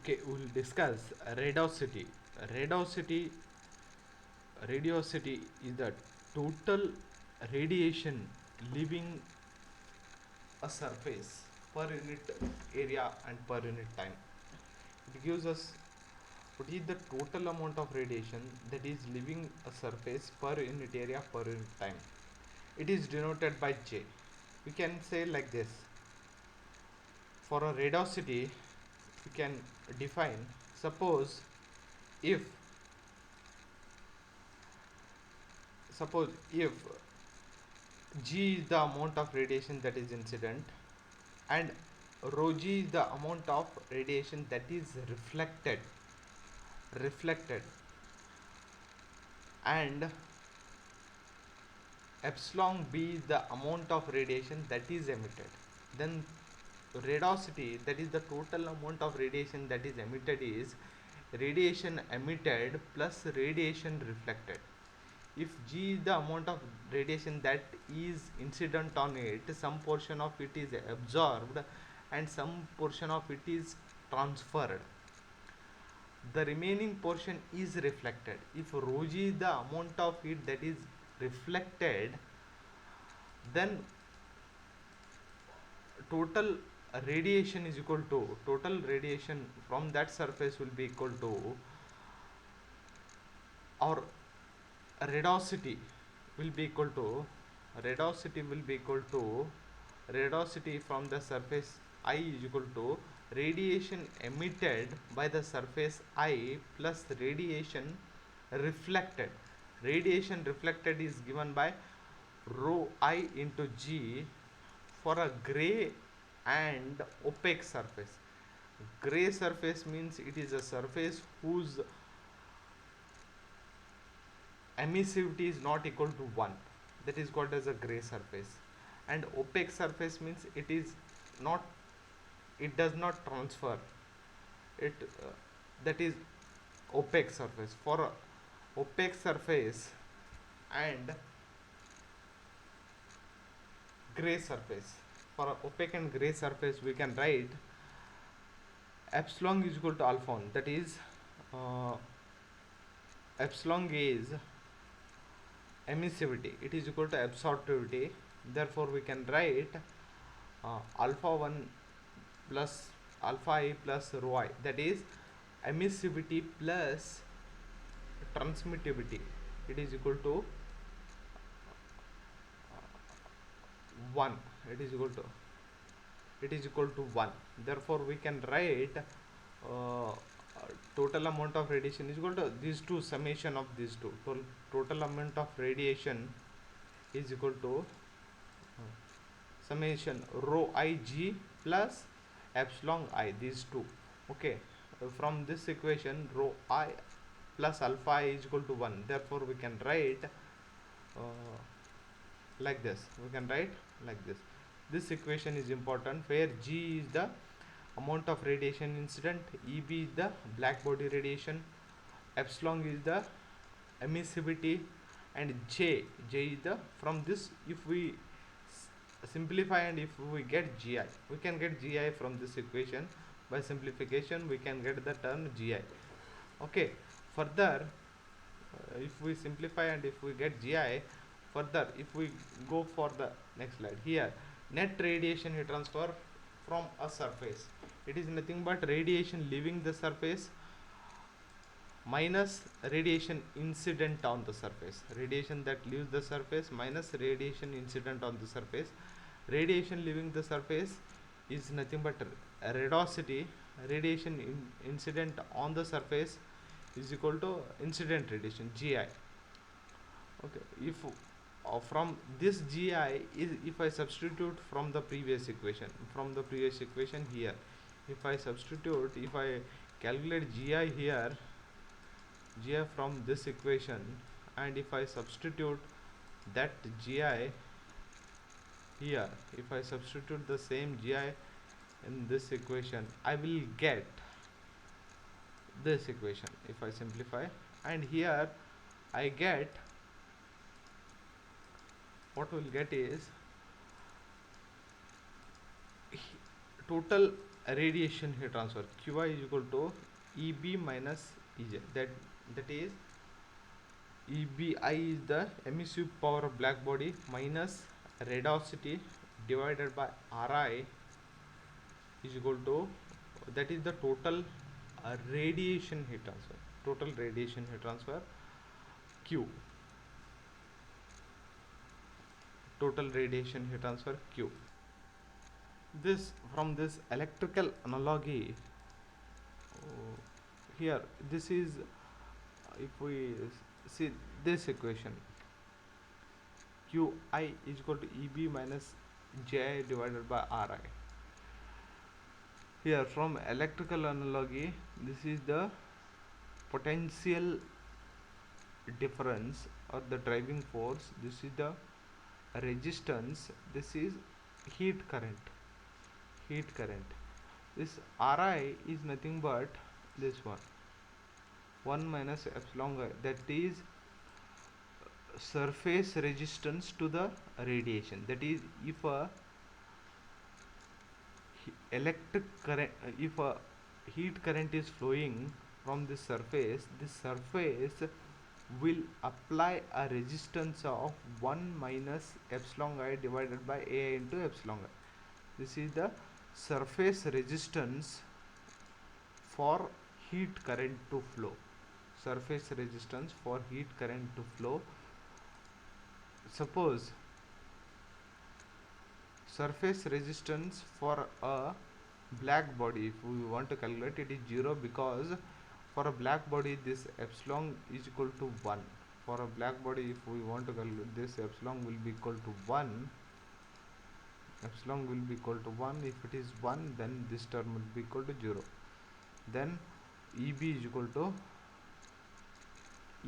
Okay, we'll discuss radiosity. Radiosity, radiosity is the total radiation leaving a surface per unit area and per unit time. It gives us what is the total amount of radiation that is leaving a surface per unit area per unit time. It is denoted by J. We can say like this. For a radiosity, we can define, suppose if if G is the amount of radiation that is incident and rho G is the amount of radiation that is reflected, and epsilon B is the amount of radiation that is emitted, then radiosity, that is the total amount of radiation that is emitted, is radiation emitted plus radiation reflected. If G is the amount of radiation that is incident on it, some portion of it is absorbed and some portion of it is transferred. The remaining portion is reflected. If rho G is the amount of it that is reflected, then total radiation is equal to, total radiation from that surface will be equal to, or radiosity will be equal to, radiosity will be equal to, radiosity from the surface I is equal to radiation emitted by the surface I plus radiation reflected. Radiation reflected is given by rho I into G for a gray and opaque surface. Gray surface means it is a surface whose emissivity is not equal to 1, that is called as a gray surface. And opaque surface means it is not, it does not transfer it, that is opaque surface. For opaque surface and gray surface, for opaque and gray surface we can write epsilon is equal to alpha 1, that is epsilon is emissivity, it is equal to absorptivity. Therefore we can write alpha 1 plus alpha I plus rho I, that is emissivity plus transmittivity, it is equal to 1, it is equal to 1. Therefore we can write total amount of radiation is equal to these two, summation of these two. Total amount of radiation is equal to summation rho Ig plus epsilon I, these two. Okay, from this equation rho I plus alpha I is equal to 1. Therefore we can write like this, this equation is important, where G is the amount of radiation incident, Eb is the black body radiation, epsilon is the emissivity, and J is the, from this if we simplify and if we get Gi, we can get Gi from this equation. By simplification we can get the term Gi. Okay, further if we simplify and if we get Gi, further if we go for the next slide, here net radiation heat transfer from a surface, it is nothing but radiation leaving the surface minus radiation incident on the surface, radiation that leaves the surface minus radiation incident on the surface. Radiation leaving the surface is nothing but radiosity, radiation incident on the surface is equal to incident radiation Gi. Okay, if from this Gi is, if I substitute from the previous equation, here, if I substitute, if I calculate Gi here, Gi from this equation, and if I substitute that Gi here, if I substitute the same Gi in this equation, I will get this equation if I simplify, and here I get, what we'll get is total radiation heat transfer. Qi is equal to EB minus EJ. That is EBI is the emissive power of black body minus radiosity divided by Ri is equal to, that is the total radiation heat transfer. Total radiation heat transfer Q. Total radiation heat transfer Q. This, from this electrical analogy, here this is, if we see this equation, Qi is equal to EB minus Ji divided by Ri. Here from electrical analogy, this is the potential difference or the driving force, this is the resistance, this is heat current. This Ri is nothing but this one minus epsilon y, that is surface resistance to the radiation. That is, if a electric current, if a heat current is flowing from this surface will apply a resistance of 1 minus epsilon I divided by A into epsilon I. This is the surface resistance for heat current to flow. Surface resistance for heat current to flow. Suppose surface resistance for a black body, if we want to calculate, it is 0, because for a black body this epsilon is equal to 1. For a black body, if we want to calculate, this epsilon will be equal to 1. Epsilon will be equal to 1. If it is 1, then this term will be equal to 0. Then EB is equal to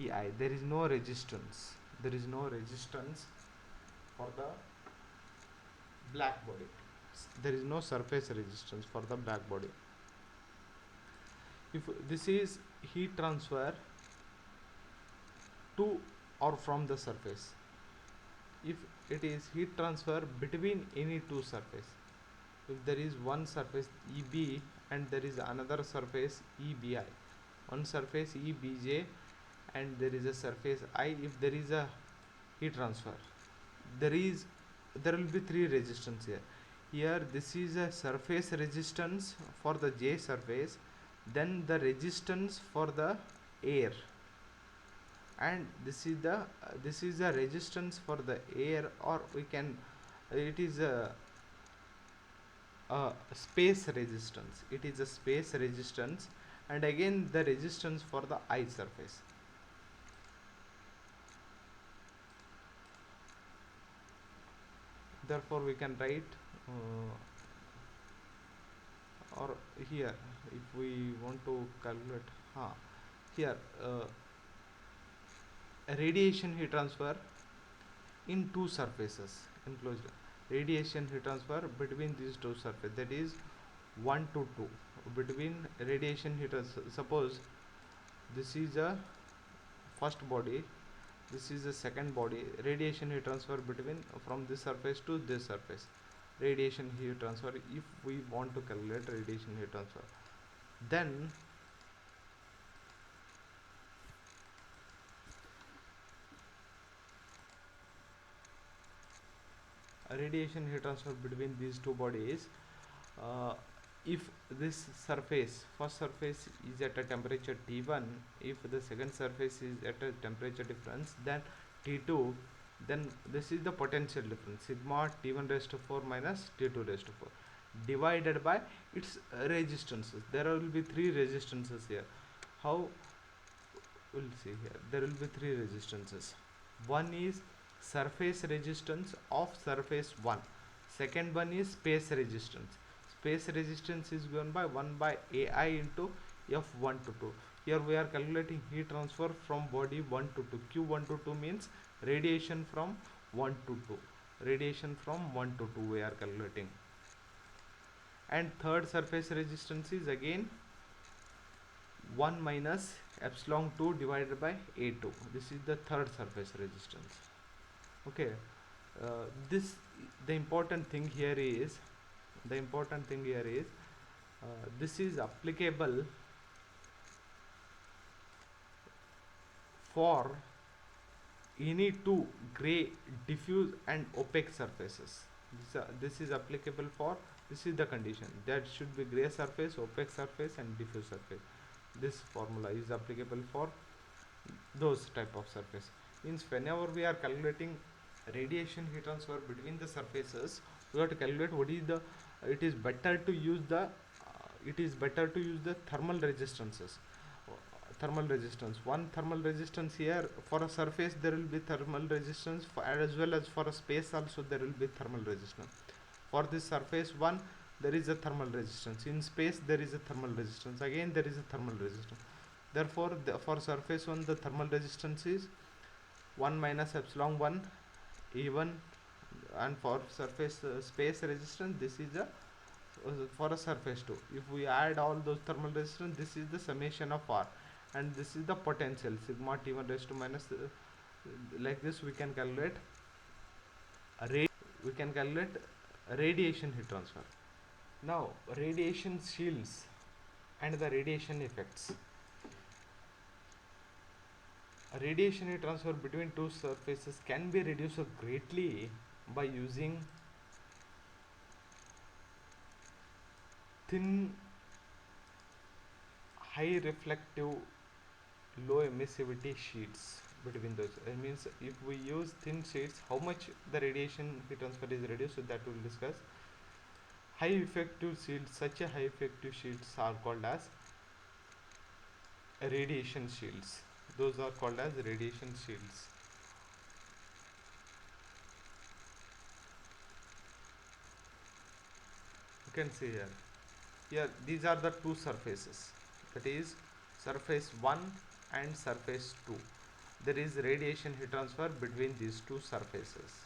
EI. There is no resistance. There is no resistance for the black body. There is no surface resistance for the black body. If this is heat transfer to or from the surface, if it is heat transfer between any two surface, if there is one surface EB and there is another surface EBI, one surface EBJ and there is a surface I, if there is a heat transfer, there will be three resistance here. Here this is a surface resistance for the J surface, then the resistance for the air, and this is the resistance for the air, or we can, it is a space resistance. It is a space resistance, and again the resistance for the I surface. Therefore we can write or here if we want to calculate here radiation heat transfer in two surfaces enclosed, radiation heat transfer between these two surfaces, that is 1 to 2 between radiation heat. Suppose this is a first body, this is the second body, radiation heat transfer between from this surface to this surface, radiation heat transfer. If we want to calculate radiation heat transfer, then radiation heat transfer between these two bodies, if this surface, first surface is at a temperature T1, if the second surface is at a temperature difference then T2, then this is the potential difference, sigma T1 raised to 4 minus T2 raised to 4 divided by its resistances. There will be three resistances here. How? We'll see here. There will be three resistances. One is surface resistance of surface 1. Second one is space resistance. Space resistance is given by 1 by AI into F1 to 2. Here we are calculating heat transfer from body 1 to 2. Q1 to 2 means radiation from 1 to 2. Radiation from 1 to 2 we are calculating. And third surface resistance is again 1 minus epsilon 2 divided by A2. This is the third surface resistance. Okay, the important thing here is This is applicable for any two gray, diffuse and opaque surfaces. This is applicable for, this is the condition, that should be gray surface, opaque surface and diffuse surface. This formula is applicable for those type of surface. Means whenever we are calculating radiation heat transfer between the surfaces, we have to calculate what is the, it is better to use the thermal resistances. Thermal resistance, one thermal resistance here for a surface, there will be thermal resistance for, as well as for a space also there will be thermal resistance. For this surface 1 there is a thermal resistance, in space there is a thermal resistance, again there is a thermal resistance. Therefore for surface 1 the thermal resistance is 1 minus epsilon 1 E1, and for surface space resistance this is a for a surface 2. If we add all those thermal resistance, this is the summation of R, and this is the potential sigma T1 raised to minus like this we can calculate radiation heat transfer. Now radiation shields and the radiation effects. Radiation heat transfer between two surfaces can be reduced greatly by using thin, high reflective, low emissivity sheets between those. It means if we use thin sheets, how much the radiation heat transfer is reduced, so that we will discuss. High effective shields, such a high effective shields are called as radiation shields. Those are called as radiation shields. You can see here. Here these are the two surfaces, that is surface 1 and surface 2. There is radiation heat transfer between these two surfaces.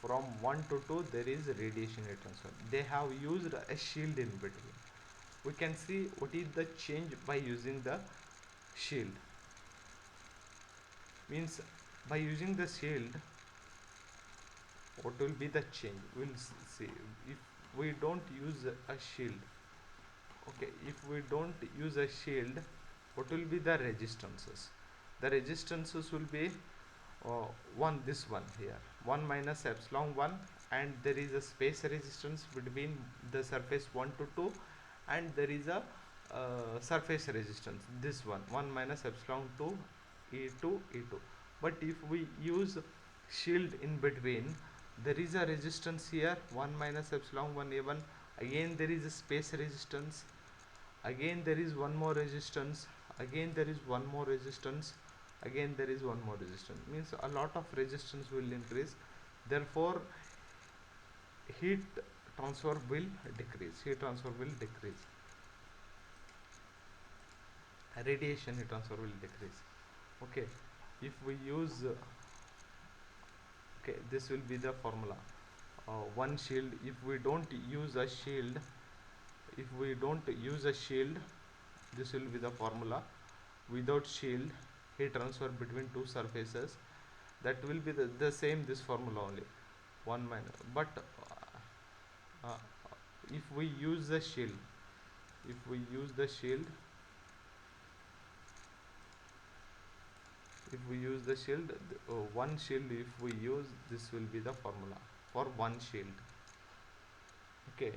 From 1 to 2 there is radiation heat transfer. They have used a shield in between. We can see what is the change by using the shield. Means by using the shield, what will be the change? We'll see. If we don't use a shield, okay, if we don't use a shield, what will be the resistances? The resistances will be this one here, 1 minus epsilon 1, and there is a space resistance between the surface 1 to 2, and there is a surface resistance, this one minus epsilon 2 E2 E2. But if we use shield in between, there is a resistance here, 1 minus epsilon 1 A1, again there is a space resistance, again there is one more resistance, again there is one more resistance, again there is one more resistance. Means a lot of resistance will increase, therefore heat transfer will decrease, radiation heat transfer will decrease. Okay, if we use okay, this will be the formula. One shield, if we don't use a shield, this will be the formula. Without shield, heat transfer between two surfaces, that will be the same, this formula only, 1 minus. But uh, if we use the shield, one shield if we use, this will be the formula for one shield. Okay,